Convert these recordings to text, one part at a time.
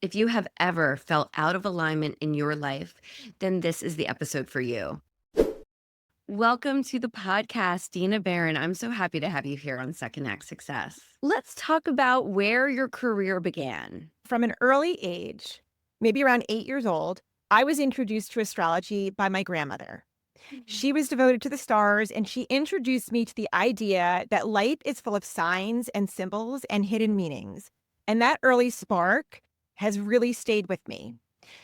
If you have ever felt out of alignment in your life, then this is the episode for you. Welcome to the podcast, Dina Berrin. I'm so happy to have you here on Second Act Success. Let's talk about where your career began. From an early age, maybe around 8 years old, I was introduced to astrology by my grandmother. She was devoted to the stars, and she introduced me to the idea that life is full of signs and symbols and hidden meanings. And that early spark has really stayed with me.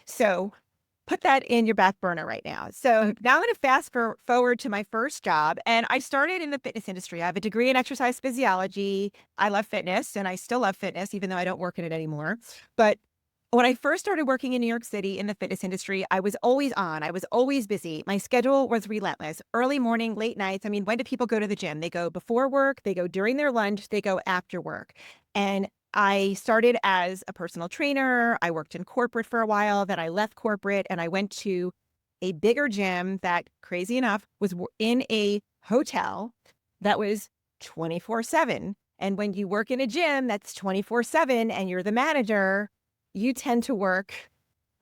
So put that in your back burner right now. So now I'm going to forward to my first job. And I started in the fitness industry. I have a degree in exercise physiology. I love fitness, and I still love fitness, even though I don't work in it anymore. But when I first started working in New York City in the fitness industry, I was always on. I was always busy. My schedule was relentless. Early morning, late nights. I mean, when do people go to the gym? They go before work, they go during their lunch, they go after work. And I started as a personal trainer. I worked in corporate for a while. Then I left corporate and I went to a bigger gym that, crazy enough, was in a hotel that was 24/7. And when you work in a gym that's 24/7 and you're the manager, you tend to work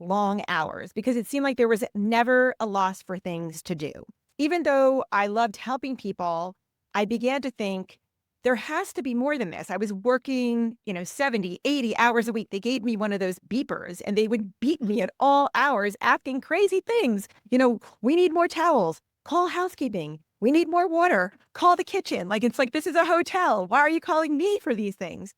long hours because it seemed like there was never a loss for things to do. Even though I loved helping people, I began to think there has to be more than this. I was working, 70, 80 hours a week. They gave me one of those beepers and they would beat me at all hours asking crazy things. We need more towels. Call housekeeping. We need more water. Call the kitchen. It's like, this is a hotel. Why are you calling me for these things?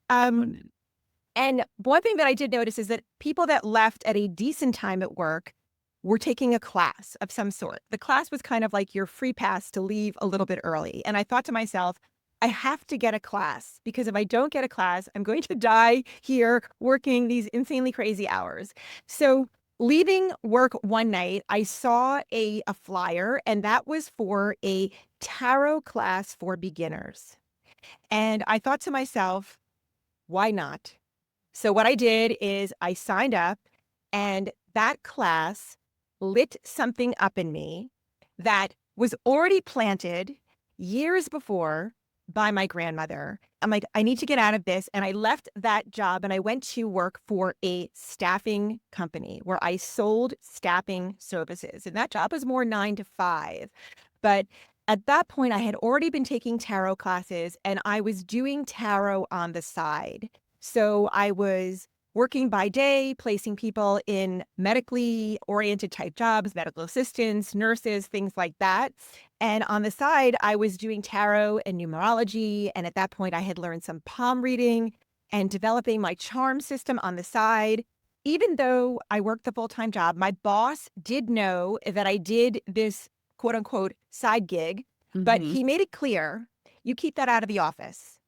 And one thing that I did notice is that people that left at a decent time at work were taking a class of some sort. The class was kind of like your free pass to leave a little bit early. And I thought to myself, I have to get a class because if I don't get a class, I'm going to die here working these insanely crazy hours. So leaving work one night, I saw a flyer, and that was for a tarot class for beginners. And I thought to myself, why not? So what I did is I signed up, and that class lit something up in me that was already planted years before by my grandmother. I'm like, I need to get out of this. And I left that job and I went to work for a staffing company where I sold staffing services. And that job was more 9 to 5. But at that point, I had already been taking tarot classes and I was doing tarot on the side. So I was working by day, placing people in medically oriented type jobs, medical assistants, nurses, things like that. And on the side, I was doing tarot and numerology. And at that point, I had learned some palm reading and developing my charm system on the side. Even though I worked the full-time job, my boss did know that I did this quote unquote side gig, but he made it clear, you keep that out of the office.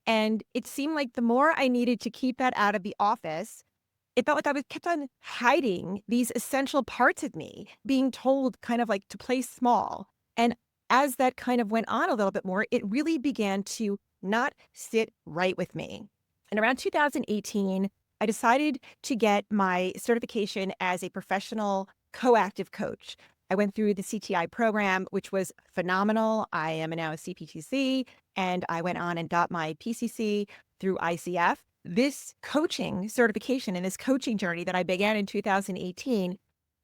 And it seemed like the more I needed to keep that out of the office, it felt like I was kept on hiding these essential parts of me, being told kind of like to play small. And as that kind of went on a little bit more, it really began to not sit right with me. And around 2018, I decided to get my certification as a professional coactive coach. I went through the CTI program, which was phenomenal. I am now a CPTC, and I went on and got my PCC through ICF. This coaching certification and this coaching journey that I began in 2018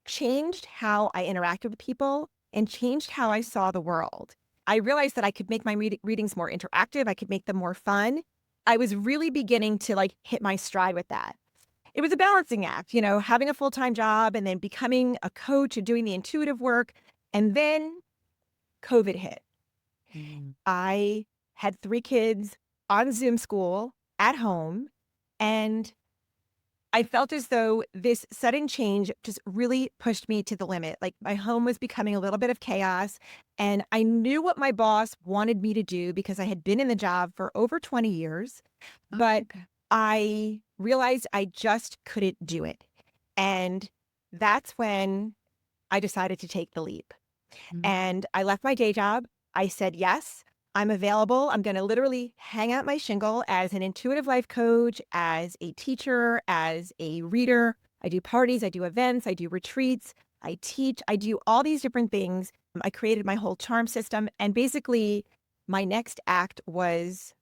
changed how I interacted with people and changed how I saw the world. I realized that I could make my readings more interactive. I could make them more fun. I was really beginning to hit my stride with that. It was a balancing act, having a full-time job and then becoming a coach and doing the intuitive work. And then COVID hit. I had 3 kids on Zoom school at home, and I felt as though this sudden change just really pushed me to the limit. Like my home was becoming a little bit of chaos, and I knew what my boss wanted me to do because I had been in the job for over 20 years, but I realized I just couldn't do it. And that's when I decided to take the leap. And I left my day job. I said, yes, I'm available. I'm going to literally hang out my shingle as an intuitive life coach, as a teacher, as a reader. I do parties, I do events, I do retreats, I teach, I do all these different things. I created my whole charm system. And basically, my next act was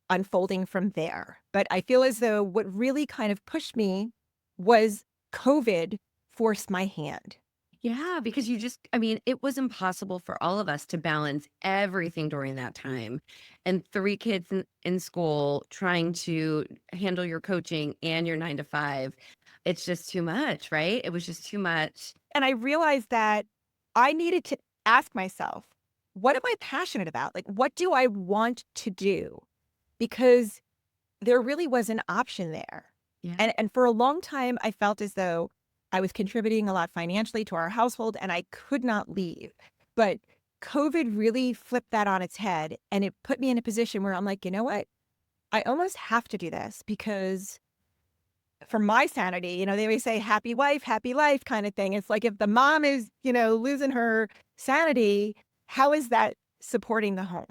unfolding from there. But I feel as though what really kind of pushed me was COVID forced my hand. Yeah, because I mean, it was impossible for all of us to balance everything during that time. And three kids in school trying to handle your coaching and your 9 to 5. It's just too much, right? It was just too much. And I realized that I needed to ask myself, what am I passionate about? Like, what do I want to do? Because there really was an option there. Yeah. And for a long time, I felt as though I was contributing a lot financially to our household and I could not leave. But COVID really flipped that on its head and it put me in a position where I'm like, you know what? I almost have to do this because for my sanity, they always say happy wife, happy life kind of thing. It's like if the mom is, losing her sanity, how is that supporting the home?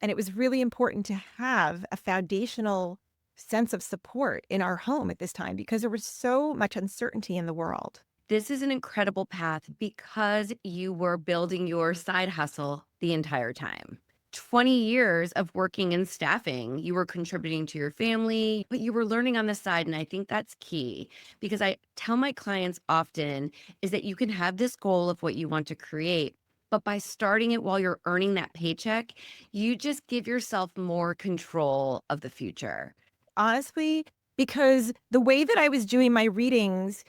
And it was really important to have a foundational sense of support in our home at this time because there was so much uncertainty in the world. This is an incredible path because you were building your side hustle the entire time. 20 years of working in staffing, you were contributing to your family, but you were learning on the side. And I think that's key because I tell my clients often is that you can have this goal of what you want to create. But by starting it while you're earning that paycheck, you just give yourself more control of the future. Honestly, because the way that I was doing my readings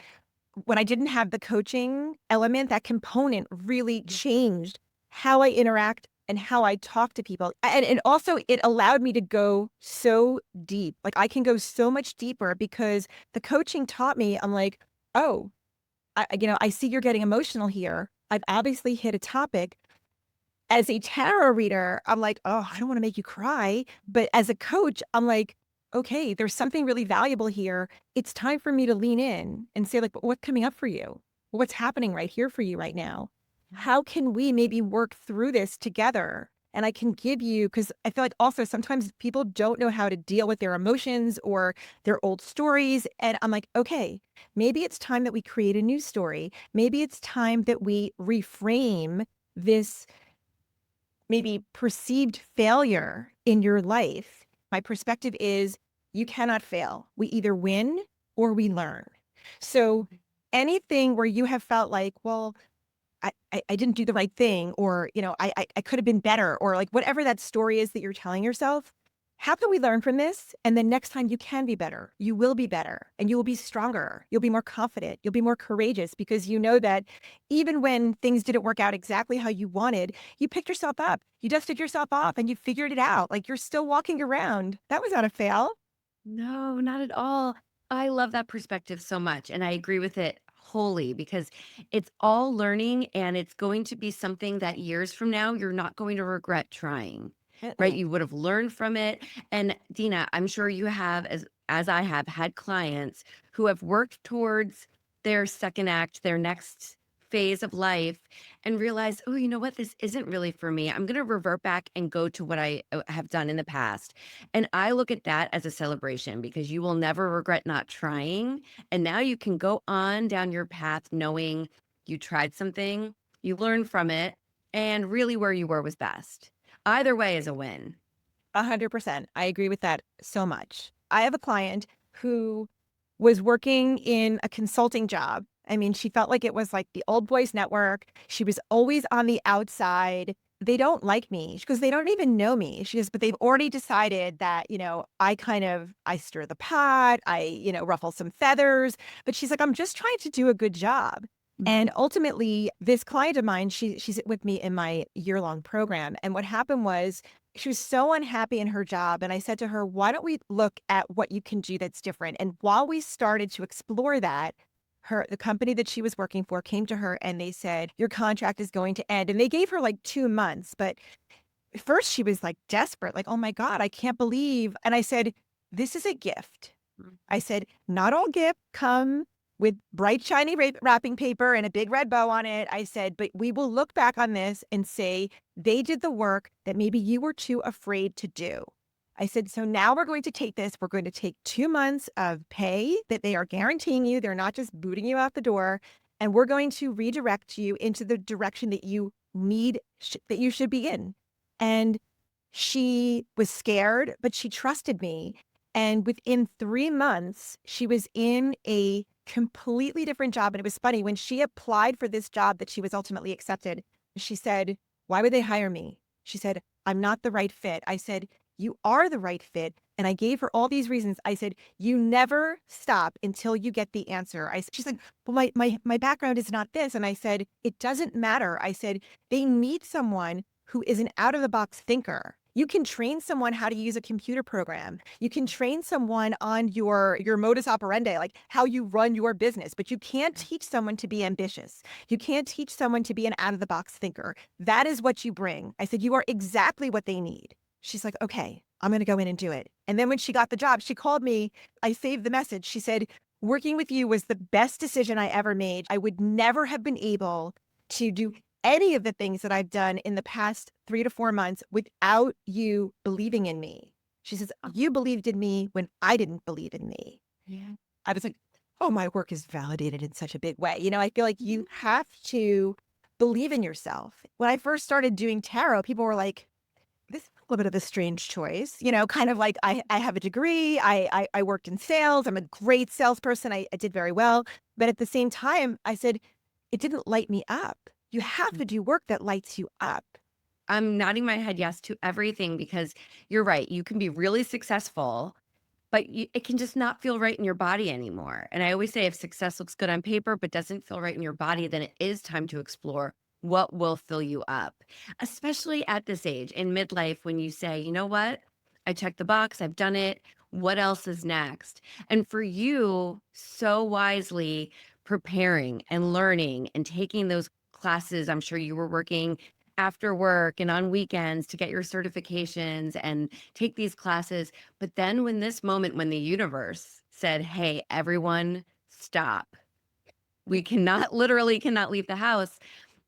when I didn't have the coaching element, that component really changed how I interact and how I talk to people. And also it allowed me to go so deep. Like I can go so much deeper because the coaching taught me, I'm like, oh, I see you're getting emotional here. I've obviously hit a topic. As a tarot reader, I'm like, "Oh, I don't wanna make you cry." But as a coach, I'm like, "Okay, there's something really valuable here. It's time for me to lean in and say, like, "But what's coming up for you? What's happening right here for you right now? How can we maybe work through this together?" And I can give you because I feel like also sometimes people don't know how to deal with their emotions or their old stories, and I'm like, "Okay, maybe it's time that we create a new story. Maybe it's time that we reframe this maybe perceived failure in your life, my perspective is you cannot fail. We either win or we learn. So anything where you have felt like, well, I didn't do the right thing, or, I could have been better, or like whatever that story is that you're telling yourself, how can we learn from this? And then next time you can be better, you will be better, and you will be stronger. You'll be more confident. You'll be more courageous because you know that even when things didn't work out exactly how you wanted, you picked yourself up, you dusted yourself off, and you figured it out. Like you're still walking around. That was not a fail. No, not at all. I love that perspective so much. And I agree with it wholly because it's all learning and it's going to be something that years from now, you're not going to regret trying, right? Mm-mm. You would have learned from it. And Dina, I'm sure you have, as I have had clients who have worked towards their second act, their next phase of life and realize, oh, you know what? This isn't really for me. I'm going to revert back and go to what I have done in the past. And I look at that as a celebration because you will never regret not trying. And now you can go on down your path knowing you tried something, you learned from it, and really where you were was best. Either way is a win. 100%. I agree with that so much. I have a client who was working in a consulting job. I mean, she felt like it was like the old boys network. She was always on the outside. They don't like me because they don't even know me. She goes, but they've already decided that, I stir the pot, ruffle some feathers. But she's like, I'm just trying to do a good job. And ultimately, this client of mine, she's with me in my year-long program. And what happened was she was so unhappy in her job. And I said to her, why don't we look at what you can do that's different? And while we started to explore that, the company that she was working for came to her and they said, your contract is going to end. And they gave her like 2 months. But at first she was like desperate, like, oh my God, I can't believe. And I said, this is a gift. I said, not all gifts come with bright, shiny wrapping paper and a big red bow on it. I said, but we will look back on this and say they did the work that maybe you were too afraid to do. I said, so now we're going to take this. We're going to take 2 months of pay that they are guaranteeing you. They're not just booting you out the door. And we're going to redirect you into the direction that you need, that you should be in. And she was scared, but she trusted me. And within 3 months, she was in a completely different job. And it was funny when she applied for this job that she was ultimately accepted. She said, "Why would they hire me?" She said, "I'm not the right fit." I said, "You are the right fit." And I gave her all these reasons. I said, "You never stop until you get the answer." She's like, "Well, my background is not this." And I said, "It doesn't matter." I said, "They need someone who is an out of the box thinker. You can train someone how to use a computer program. You can train someone on your modus operandi, like how you run your business, but you can't teach someone to be ambitious. You can't teach someone to be an out of the box thinker. That is what you bring." I said, "You are exactly what they need." She's like, "Okay, I'm going to go in and do it." And then when she got the job, she called me. I saved the message. She said, "Working with you was the best decision I ever made. I would never have been able to do any of the things that I've done in the past 3 to 4 months without you believing in me." She says, Oh, "You believed in me when I didn't believe in me." yeah. I was like, "Oh, my work is validated in such a big way." I feel like Mhm. you have to believe in yourself. When I first started doing tarot, people were like, "This is a little bit of a strange choice." Kind of like I have a degree. I worked in sales. I'm a great salesperson. I did very well. But at the same time, I said, it didn't light me up. You have to do work that lights you up. I'm nodding my head yes to everything because you're right. You can be really successful, but it can just not feel right in your body anymore. And I always say if success looks good on paper but doesn't feel right in your body, then it is time to explore what will fill you up, especially at this age in midlife when you say, you know what? I checked the box, I've done it. What else is next? And for you, so wisely preparing and learning and taking those classes, I'm sure you were working after work and on weekends to get your certifications and take these classes. But then when the universe said, "Hey, everyone, stop. We cannot literally cannot leave the house."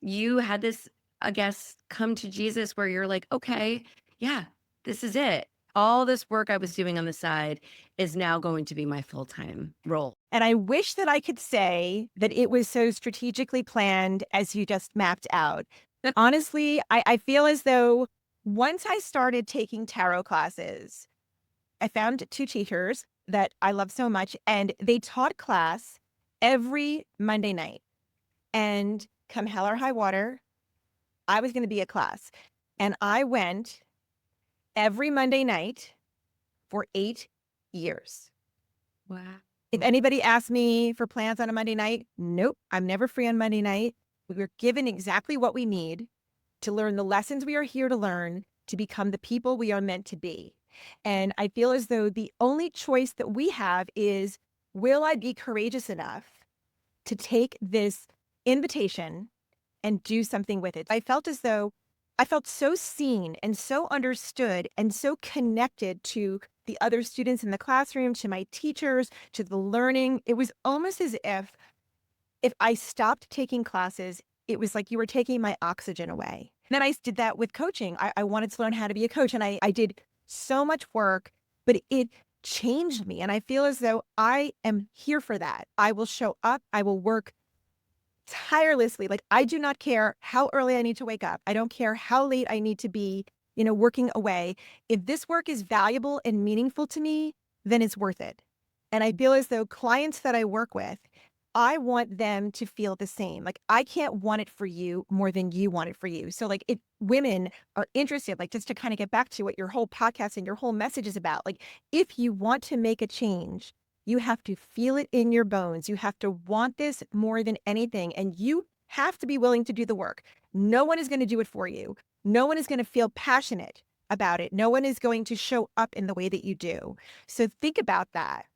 You had this, I guess, come to Jesus where you're like, "Okay, yeah, this is it. All this work I was doing on the side is now going to be my full-time role." And I wish that I could say that it was so strategically planned as you just mapped out. Honestly, I feel as though once I started taking tarot classes, I found two teachers that I love so much, and they taught class every Monday night. And come hell or high water, I was going to be a class. And I went every Monday night for 8 years. Wow. If anybody asked me for plans on a Monday night, nope, I'm never free on Monday night. We were given exactly what we need to learn the lessons we are here to learn to become the people we are meant to be. And I feel as though the only choice that we have is, will I be courageous enough to take this invitation and do something with it? I felt as though I felt so seen and so understood and so connected to the other students in the classroom, to my teachers, to the learning. It was almost as if I stopped taking classes, it was like you were taking my oxygen away. And then I did that with coaching. I wanted to learn how to be a coach, and I did so much work, but it changed me. And I feel as though I am here for that. I will show up, I will work tirelessly. Like, I do not care how early I need to wake up. I don't care how late I need to be, working away. If this work is valuable and meaningful to me, then it's worth it. And I feel as though clients that I work with, I want them to feel the same. Like, I can't want it for you more than you want it for you. So, like, if women are interested, like, just to kind of get back to what your whole podcast and your whole message is about, like, if you want to make a change, you have to feel it in your bones. You have to want this more than anything, and you have to be willing to do the work. No one is going to do it for you. No one is going to feel passionate about it. No one is going to show up in the way that you do. So think about that.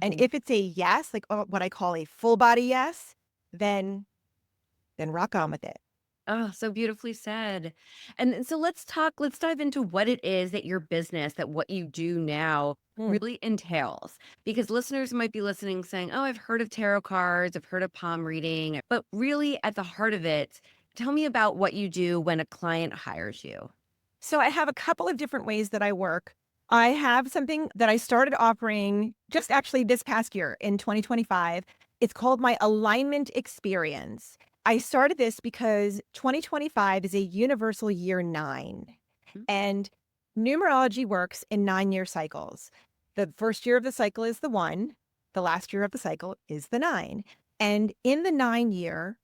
And Mhm. if it's a yes, like what I call a full body yes, then rock on with it. Oh, so beautifully said. And so let's dive into what it is that your business, that what you do now Mm. really entails. Because listeners might be listening saying, "Oh, I've heard of tarot cards, I've heard of palm reading." But really at the heart of it, tell me about what you do when a client hires you. So I have a couple of different ways that I work. I have something that I started offering just actually this past year in 2025. It's called my alignment experience. I started this because 2025 is a universal year 9, Mm, and numerology works in 9-year cycles. The first year of the cycle is the 1, the last year of the cycle is the 9. And in the 9 year,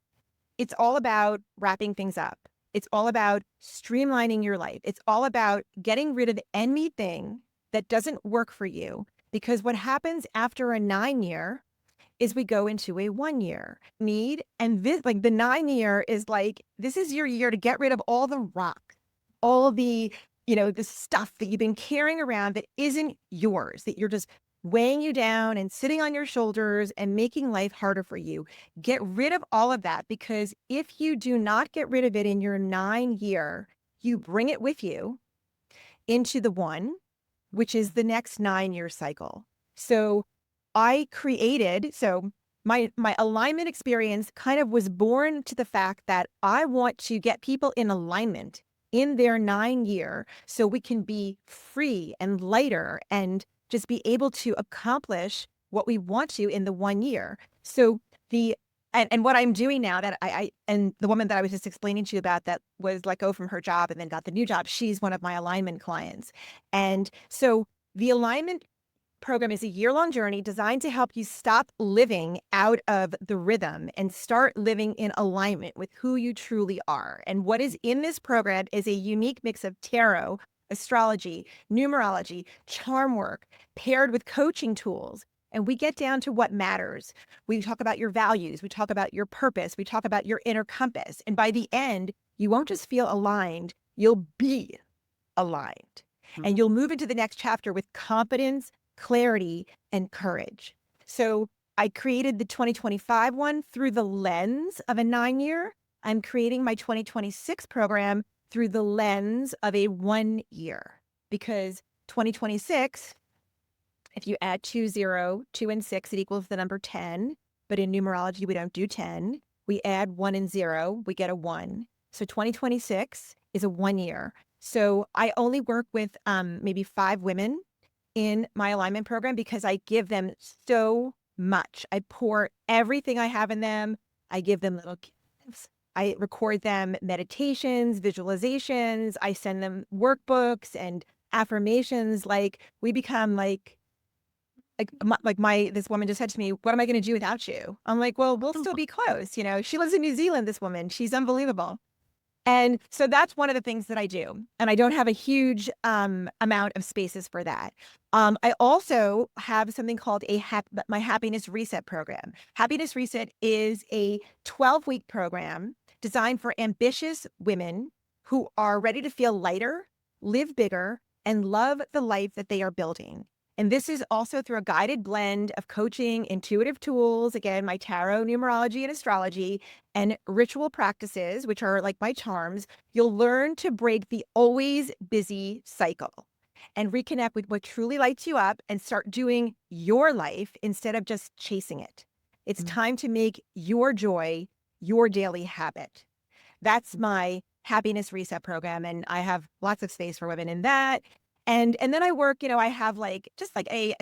it's all about wrapping things up. It's all about streamlining your life. It's all about getting rid of anything that doesn't work for you. Because what happens after a 9 year is we go into a 1 year need. And this, like the 9 year is like, this is your year to get rid of all the rock, all the, the stuff that you've been carrying around that isn't yours, that you're just weighing you down and sitting on your shoulders and making life harder for you. Get rid of all of that, because if you do not get rid of it in your 9 year, you bring it with you into the 1, which is the next 9 year cycle. So my alignment experience kind of was born to the fact that I want to get people in alignment in their 9 year so we can be free and lighter and just be able to accomplish what we want to in the 1 year. So and what I'm doing now that and the woman that I was just explaining to you about that was let go from her job and then got the new job, she's one of my alignment clients. And so the alignment program is a year-long journey designed to help you stop living out of the rhythm and start living in alignment with who you truly are. And what is in this program is a unique mix of tarot, astrology, numerology, charm work, paired with coaching tools. And we get down to what matters. We talk about your values. We talk about your purpose. We talk about your inner compass. And by the end, you won't just feel aligned, you'll be aligned. And you'll move into the next chapter with confidence, clarity, and courage. So I created the 2025 one through the lens of a 9 year. I'm creating my 2026 program through the lens of a 1 year, because 2026, if you add 2 and 6, it equals the number 10. But in numerology, we don't do 10. We add 1 and 0, we get a 1. So 2026 is a 1 year. So I only work with maybe 5 women in my alignment program because I give them so much. I pour everything I have in them. I give them little gifts. I record them meditations, visualizations. I send them workbooks and affirmations. Like we become this woman just said to me, "What am I going to do without you?" I'm like, "Well, we'll still be close." She lives in New Zealand, this woman. She's unbelievable. And so that's one of the things that I do. And I don't have a huge amount of spaces for that. I also have something called my Happiness Reset program. Happiness Reset is a 12-week program designed for ambitious women who are ready to feel lighter, live bigger, and love the life that they are building. And this is also through a guided blend of coaching, intuitive tools, again, my tarot, numerology, and astrology, and ritual practices, which are like my charms. You'll learn to break the always busy cycle and reconnect with what truly lights you up and start doing your life instead of just chasing it. It's time to make your joy your daily habit. That's my Happiness Reset program. And I have lots of space for women in that. And then I work, I have just a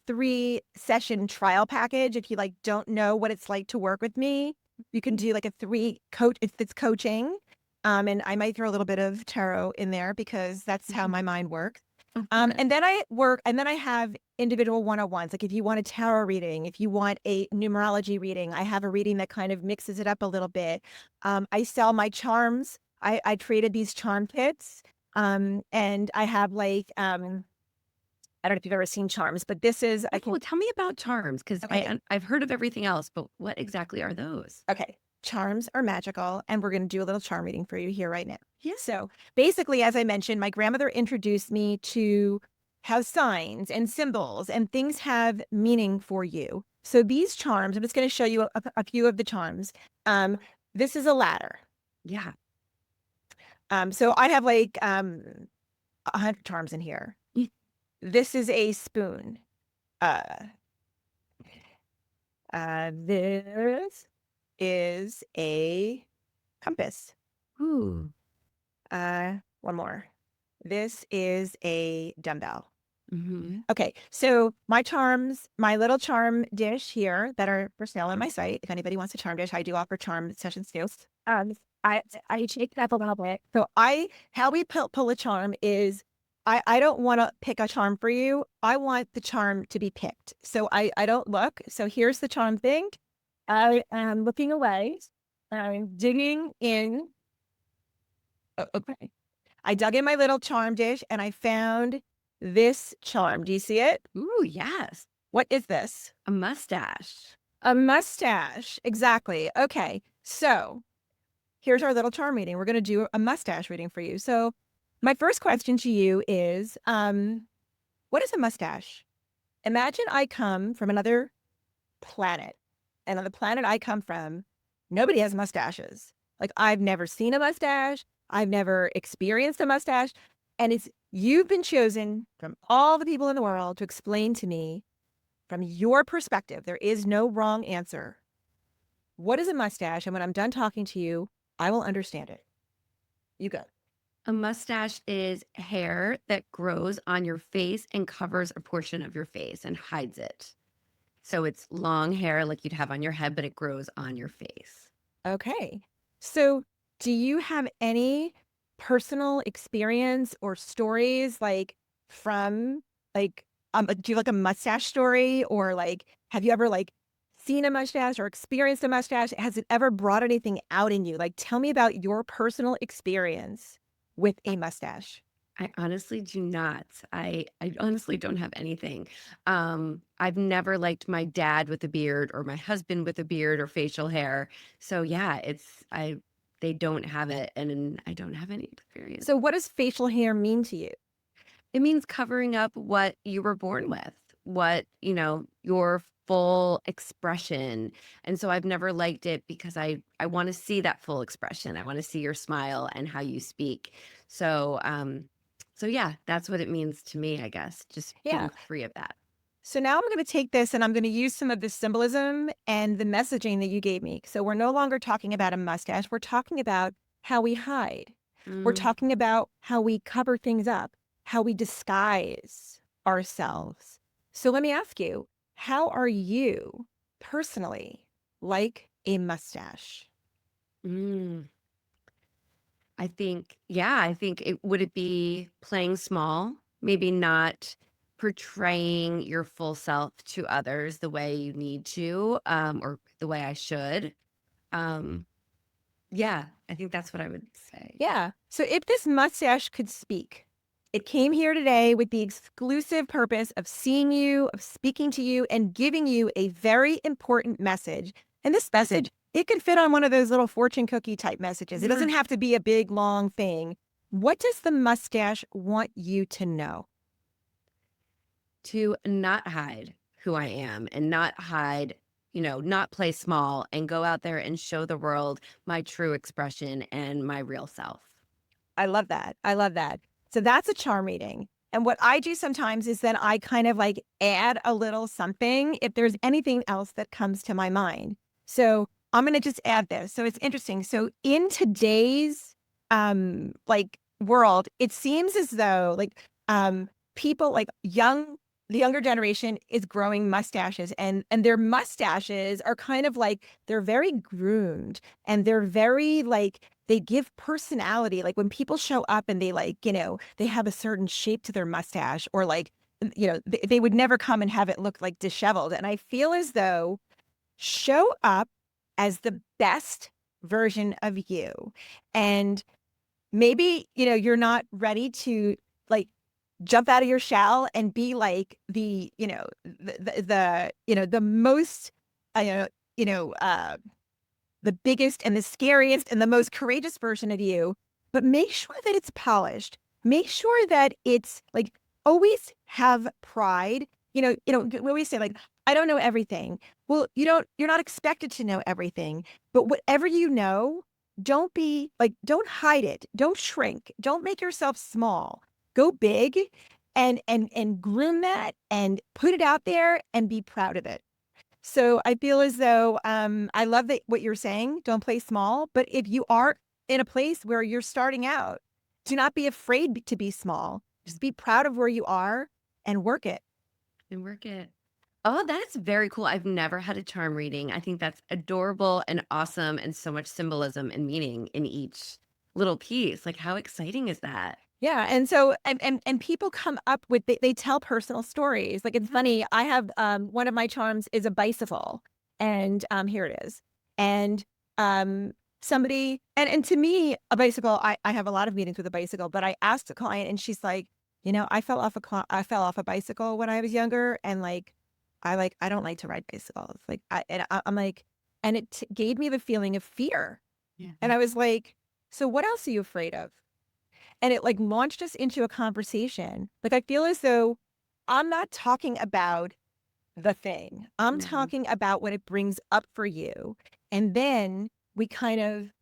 3 session trial package. If you don't know what it's like to work with me, you can do a 3 coach if it's coaching. And I might throw a little bit of tarot in there because that's how my mind works. And then I have individual one-on-ones. Like if you want a tarot reading, if you want a numerology reading, I have a reading that kind of mixes it up a little bit. I sell my charms. I created these charm kits. And I have I don't know if you've ever seen charms, but this is, Well, tell me about charms, because Okay. I've heard of everything else, but what exactly are those? Okay. Charms are magical, and we're going to do a little charm reading for you here right now. Yeah. So basically, as I mentioned, my grandmother introduced me to how signs and symbols and things have meaning for you. So these charms, I'm just going to show you a few of the charms. This is a ladder. Yeah. So I have 100 charms in here. Mm. This is a spoon. This is a compass. Ooh. One more. This is a dumbbell. Mm-hmm. Okay, so my charms, my little charm dish here that are for sale on my site. If anybody wants a charm dish, I do offer charm sessions too. I shake it up a little bit. So how we pull a charm is I don't wanna pick a charm for you. I want the charm to be picked. So I don't look. So here's the charm thing. I am looking away. I'm digging in. Okay. I dug in my little charm dish and I found this charm. Do you see it? Ooh, yes. What is this? A mustache. A mustache. Exactly. Okay. So here's our little charm reading. We're going to do a mustache reading for you. So my first question to you is, what is a mustache? Imagine I come from another planet, and on the planet I come from, nobody has mustaches. Like I've never seen a mustache. I've never experienced a mustache. And it's you've been chosen from all the people in the world to explain to me from your perspective. There is no wrong answer. What is a mustache? And when I'm done talking to you, I will understand it. You go. A mustache is hair that grows on your face and covers a portion of your face and hides it. So it's long hair like you'd have on your head, but it grows on your face. Okay. So, do you have any personal experience or stories like from like do you like a mustache story or like have you ever like seen a mustache or experienced a mustache? Has it ever brought anything out in you? Like tell me about your personal experience with a mustache. I honestly do not. I honestly don't have anything. I've never liked my dad with a beard or my husband with a beard or facial hair. So yeah, they don't have it and I don't have any experience. So, what does facial hair mean to you? It means covering up what you were born with, your full expression. And so I've never liked it because I want to see that full expression. I want to see your smile and how you speak. So so yeah, that's what it means to me, I guess, just being Yeah. free of that. So now I'm going to take this and I'm going to use some of the symbolism and the messaging that you gave me. So we're no longer talking about a mustache. We're talking about how we hide. We're Mm, talking about how we cover things up, how we disguise ourselves. So let me ask you, how are you personally like a mustache? mm. I think it would it be playing small, maybe not portraying your full self to others the way you need to, or the way I should. Um, yeah, I think that's what I would say. Yeah. So if this mustache could speak, it came here today with the exclusive purpose of seeing you, of speaking to you, and giving you a very important message. And this message, it could fit on one of those little fortune cookie type messages. It doesn't have to be a big, long thing. What does the mustache want you to know? To not hide who I am and not hide, not play small and go out there and show the world my true expression and my real self. I love that. I love that. So that's a charm reading. And what I do sometimes is then I kind of like add a little something if there's anything else that comes to my mind. So I'm going to just add this. So it's interesting. So in today's like world, it seems as though like people like the younger generation is growing mustaches and their mustaches are kind of like they're very groomed and they're very like they give personality. Like when people show up and they like, they have a certain shape to their mustache or like, they would never come and have it look like disheveled. And I feel as though show up as the best version of you. And maybe, you're not ready to like jump out of your shell and be like the most, uh, you know, you know, uh, the biggest and the scariest and the most courageous version of you, but make sure that it's polished. Make sure that it's like always have pride. We always say like, I don't know everything. Well, you're not expected to know everything, but whatever you know, don't hide it. Don't shrink. Don't make yourself small. Go big and groom that and put it out there and be proud of it. So I feel as though I love that what you're saying. Don't play small, but if you are in a place where you're starting out, do not be afraid to be small. Just be proud of where you are and work it. And work it. Oh, that's very cool. I've never had a charm reading. I think that's adorable and awesome and so much symbolism and meaning in each little piece. Like, how exciting is that? Yeah, and so and people come up with they tell personal stories. Like, it's funny, I have, one of my charms is a bicycle, and, here it is. And, somebody and to me, a bicycle, I have a lot of meetings with a bicycle, but I asked a client and she's like, "You know, I fell off a bicycle when I was younger, and, I don't like to ride bicycles." Like, I'm like and it gave me the feeling of fear. Yeah. And I was like, "So what else are you afraid of?" And it, like, launched us into a conversation. Like, I feel as though I'm not talking about the thing. I'm No. talking about what it brings up for you. And then we kind of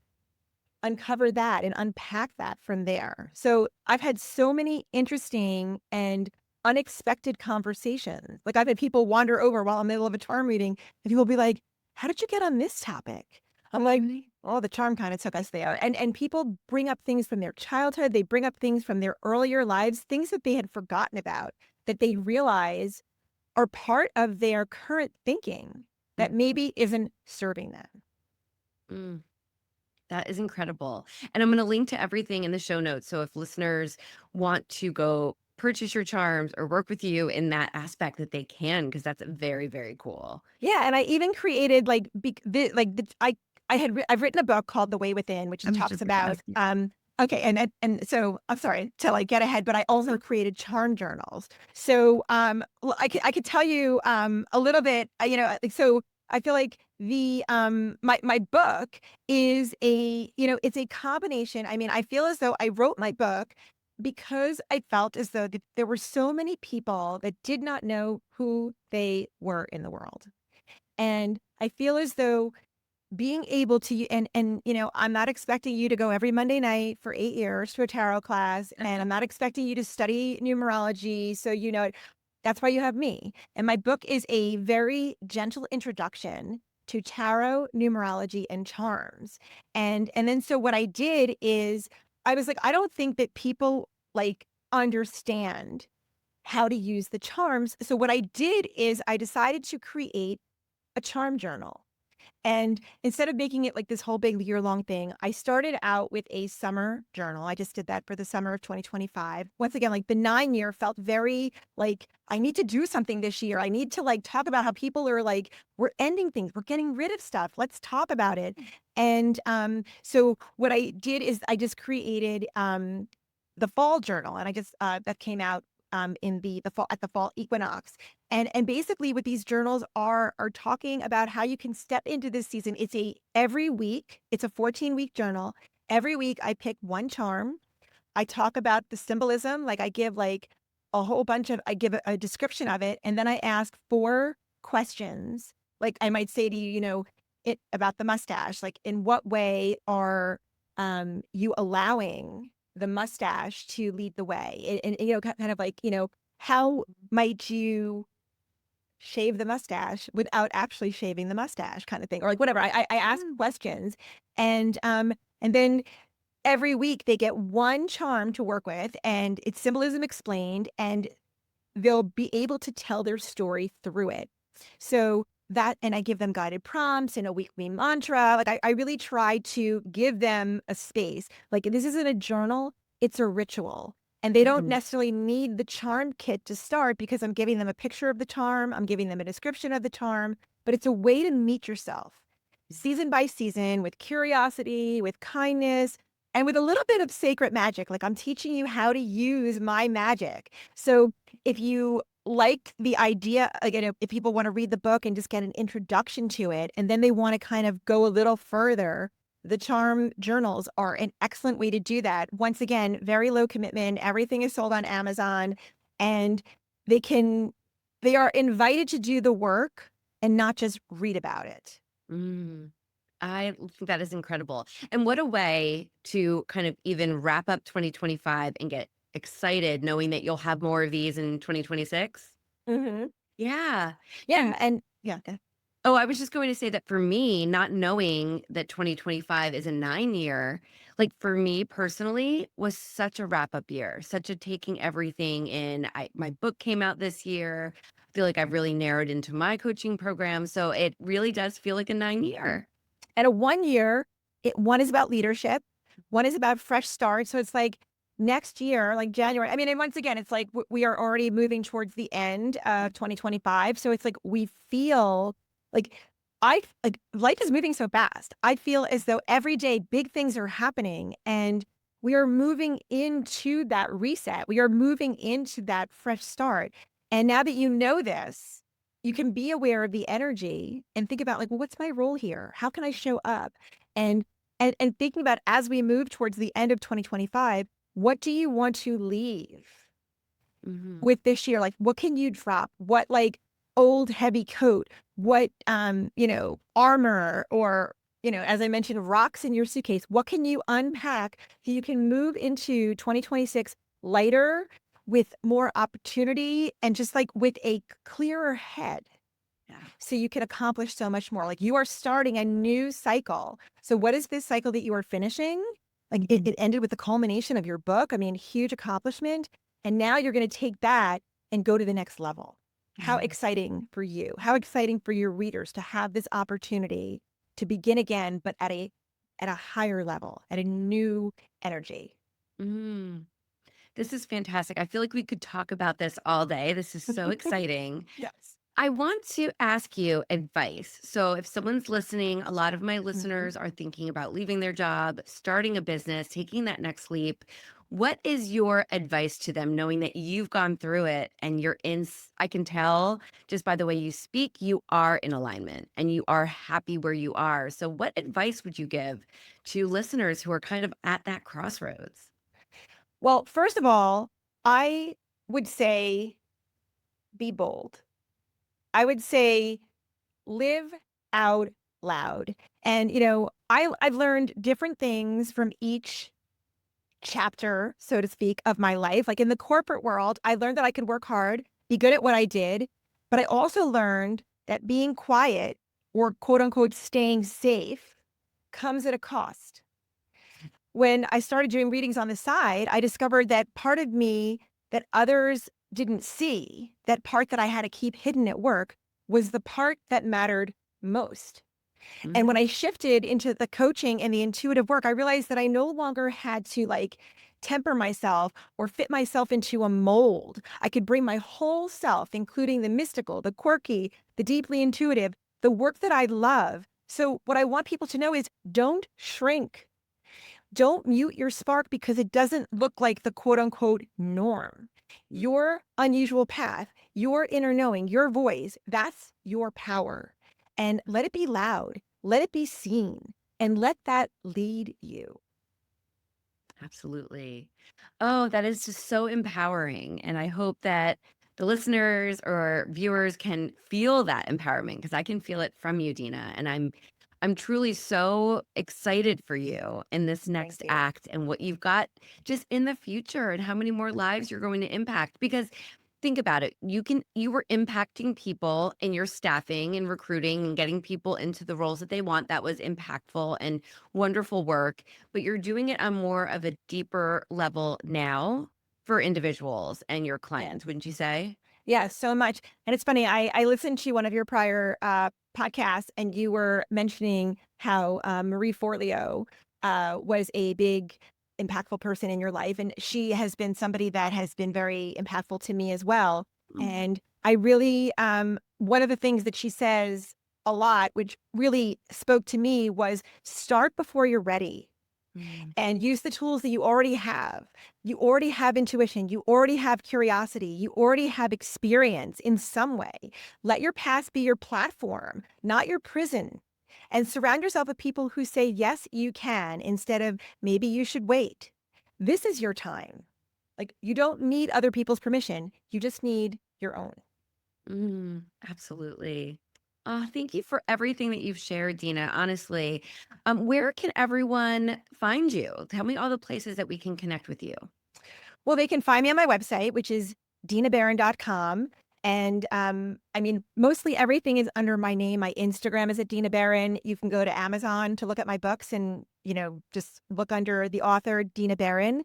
uncover that and unpack that from there. So I've had so many interesting and unexpected conversations. Like, I've had people wander over while I'm in the middle of a charm reading, and people be like, "How did you get on this topic?" I'm like, Really? "Oh, the charm kind of took us there." And people bring up things from their childhood. They bring up things from their earlier lives, things that they had forgotten about that they realize are part of their current thinking that maybe isn't serving them. Mm. That is incredible. And I'm going to link to everything in the show notes. So if listeners want to go purchase your charms or work with you in that aspect, that they can, because that's very, very cool. Yeah, and I even created I've written a book called The Way Within, which I is was talks just going to about ask you. okay, and so I'm sorry to like get ahead, but I also created charm journals. So I could tell you a little bit, so I feel like the my book is it's a combination. I mean, I feel as though I wrote my book because I felt as though there were so many people that did not know who they were in the world. And I feel as though being able to I'm not expecting you to go every Monday night for 8 years to a tarot class, and I'm not expecting you to study numerology, so you know it. That's why you have me. And my book is a very gentle introduction to tarot, numerology, and charms. And then so what I did is I was like, I don't think that people, like, understand how to use the charms. So what I did is I decided to create a charm journal. And instead of making it like this whole big year-long thing, I started out with a summer journal. I just did that for the summer of 2025. Once again, like, the 9 year felt very like, I need to do something this year. I need to, like, talk about how people are like, we're ending things, we're getting rid of stuff. Let's talk about it. And so what I did is I just created the fall journal, and I just that came out in the fall at the fall equinox. And basically what these journals are talking about how you can step into this season. It's a 14-week journal. Every week I pick one charm. I talk about the symbolism, like I give like a whole bunch of I give a description of it, and then I ask 4 questions. Like, I might say to you, it about the mustache, like, in what way are you allowing the mustache to lead the way? And kind of like, how might you shave the mustache without actually shaving the mustache, kind of thing, or like whatever. I ask Mm. questions, and then every week they get one charm to work with, and it's symbolism explained, and they'll be able to tell their story through it. So that, and I give them guided prompts and a weekly mantra. Like, I really try to give them a space. Like, this isn't a journal, it's a ritual. And they don't Mhm. necessarily need the charm kit to start because I'm giving them a picture of the charm, I'm giving them a description of the charm, but it's a way to meet yourself season by season with curiosity, with kindness, and with a little bit of sacred magic. Like, I'm teaching you how to use my magic. So if you like the idea, again, if people want to read the book and just get an introduction to it, and then they want to kind of go a little further, the charm journals are an excellent way to do that. Once again, very low commitment. Everything is sold on Amazon, and they can, they are invited to do the work and not just read about it. Mm. I think that is incredible. And what a way to kind of even wrap up 2025 and get excited knowing that you'll have more of these in 2026. Hmm. Yeah. Yeah. And And yeah. oh, I was just going to say that for me, not knowing that 2025 is a 9 year, like for me personally, was such a wrap up year, such a taking everything in. My book came out this year. I feel like I've really narrowed into my coaching program. So it really does feel like a 9 year. And a 1 year, one is about leadership, one is about fresh start. So it's like next year, like January, I mean, and once again, it's like we are already moving towards the end of 2025. So it's like we feel like life is moving so fast. I feel as though every day big things are happening and we are moving into that reset. We are moving into that fresh start. And now that you know this, you can be aware of the energy and think about like, well, what's my role here? How can I show up? And and thinking about as we move towards the end of 2025, what do you want to leave Mhm. with this year? Like, what can you drop? What like old heavy coat? What armor or as I mentioned, rocks in your suitcase? What can you unpack so you can move into 2026 lighter with more opportunity and just like with a clearer head? Yeah. So you can accomplish so much more. Like you are starting a new cycle. So what is this cycle that you are finishing? Like it ended with the culmination of your book. I mean, huge accomplishment. And now you're going to take that and go to the next level. How Mhm. exciting for you. How exciting for your readers to have this opportunity to begin again, but at a higher level, at a new energy. Mm. This is fantastic. I feel like we could talk about this all day. This is so exciting. Yes. I want to ask you advice. So, if someone's listening, a lot of my Mhm. listeners are thinking about leaving their job, starting a business, taking that next leap. What is your advice to them, knowing that you've gone through it and you're in? I can tell just by the way you speak, you are in alignment and you are happy where you are. So, what advice would you give to listeners who are kind of at that crossroads? Well, first of all, I would say be bold. I would say live out loud. And I've learned different things from each chapter, so to speak, of my life. Like in the corporate world, I learned that I could work hard, be good at what I did, but I also learned that being quiet or quote unquote staying safe comes at a cost. When I started doing readings on the side, I discovered that part of me that others didn't see, that part that I had to keep hidden at work, was the part that mattered most. And when Mhm. I shifted into the coaching and the intuitive work, I realized that I no longer had to like temper myself or fit myself into a mold. I could bring my whole self, including the mystical, the quirky, the deeply intuitive, the work that I love. So, what I want people to know is don't shrink. Don't mute your spark because it doesn't look like the quote unquote norm. Your unusual path, your inner knowing, your voice, that's your power. And let it be loud, let it be seen, and let that lead you. Absolutely. Oh, that is just so empowering. And I hope that the listeners or viewers can feel that empowerment because I can feel it from you, Dina. And I'm truly so excited for you in this Thank next you. act and what you've got just in the future and how many more lives you're going to impact. Because think about it. You were impacting people in your staffing and recruiting and getting people into the roles that they want. That was impactful and wonderful work, but you're doing it on more of a deeper level now for individuals and your Yes. clients, wouldn't you say? Yeah, so much. And it's funny, I listened to one of your prior podcasts, and you were mentioning how Marie Forleo was a big, impactful person in your life. And she has been somebody that has been very impactful to me as well. Mm, And I really, one of the things that she says a lot, which really spoke to me, was start before you're ready mm, and use the tools that you already have. You already have intuition. You already have curiosity. You already have experience in some way. Let your past be your platform, not your prison. And surround yourself with people who say, yes, you can, instead of maybe you should wait. This is your time. Like, you don't need other people's permission. You just need your own. absolutely. Thank you for everything that you've shared, Dina. Honestly, where can everyone find you? Tell me all the places that we can connect with you. Well, they can find me on my website, which is dinaberrin.com. And I mean, mostly everything is under my name. My Instagram is at Dina Berrin. You can go to Amazon to look at my books and, just look under the author, Dina Berrin.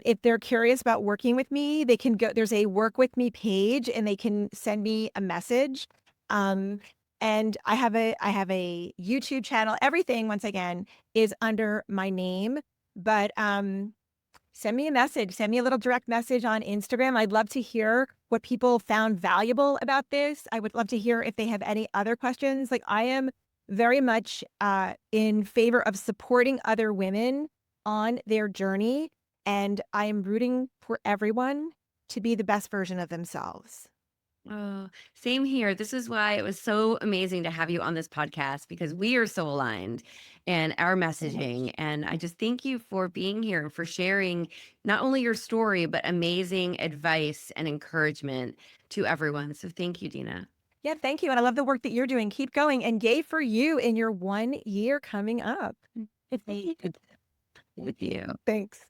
If they're curious about working with me, they can go, there's a work with me page and they can send me a message. Um, and I have a YouTube channel. Everything, once again, is under my name. But send me a message. Send me a little direct message on Instagram. I'd love to hear what people found valuable about this. I would love to hear if they have any other questions. Like, I am very much in favor of supporting other women on their journey. And I am rooting for everyone to be the best version of themselves. Oh, same here. This is why it was so amazing to have you on this podcast because we are so aligned in our messaging. And I just thank you for being here and for sharing not only your story, but amazing advice and encouragement to everyone. So thank you, Dina. Yeah, thank you. And I love the work that you're doing. Keep going. And yay for you in your 1 year coming up. With you. Thanks.